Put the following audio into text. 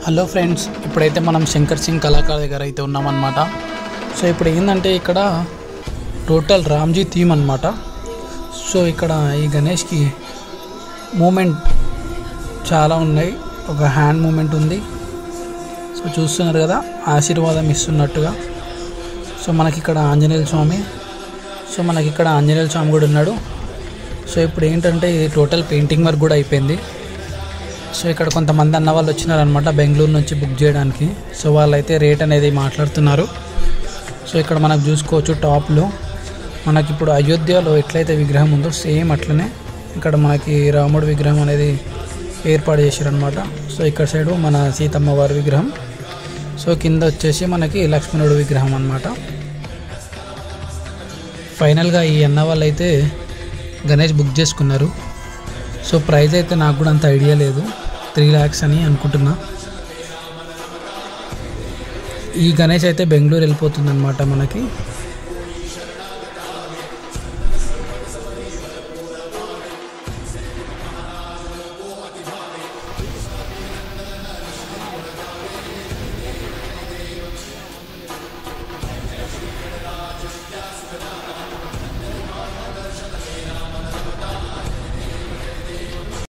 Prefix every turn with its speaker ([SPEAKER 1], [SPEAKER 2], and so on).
[SPEAKER 1] Hello friends, ఇప్పుడైతే మనం శంకర్ సింగ్ కళాకార్ దగ్గర అయితే ఉన్నామన్నమాట. సో ఇప్పుడు ఏంటంటే ఇక్కడ టోటల్ రామ్జీ థీమ్ అన్నమాట. సో ఇక్కడ ఈ గణేష్కి మూమెంట్ చాలా ఉన్నాయి. ఒక హ్యాండ్ మూమెంట్ ఉంది. సో చూస్తున్నారు కదా, ఆశీర్వాదం ఇస్తున్నట్టుగా. సో మనకి ఇక్కడ ఆంజనేయ స్వామి కూడా ఉన్నాడు. సో ఇప్పుడు ఏంటంటే ఇది టోటల్ పెయింటింగ్ వర్క్ కూడా అయిపోయింది. సో ఇక్కడ కొంతమంది అన్న వాళ్ళు వచ్చినారనమాట బెంగళూరు నుంచి బుక్ చేయడానికి. సో వాళ్ళైతే రేట్ అనేది మాట్లాడుతున్నారు. సో ఇక్కడ మనకు చూసుకోవచ్చు, టాప్లో మనకి ఇప్పుడు అయోధ్యలో ఎట్లయితే విగ్రహం ఉందో సేమ్ అట్లనే ఇక్కడ మనకి రాముడి విగ్రహం అనేది ఏర్పాటు చేశారనమాట. సో ఇక్కడ సైడు మన సీతమ్మ వారి విగ్రహం, సో కింద వచ్చేసి మనకి లక్ష్మణుడు విగ్రహం అన్నమాట. ఫైనల్గా ఈ అన్న వాళ్ళు అయితే గణేష్ బుక్ చేసుకున్నారు. సో ప్రైస్ అయితే నాకు కూడా అంత ఐడియా లేదు, 3 lakhs అని అనుకుంటున్నా. ఈ గణేష్ అయితే బెంగళూరు వెళ్ళిపోతుంది అనమాట మనకి.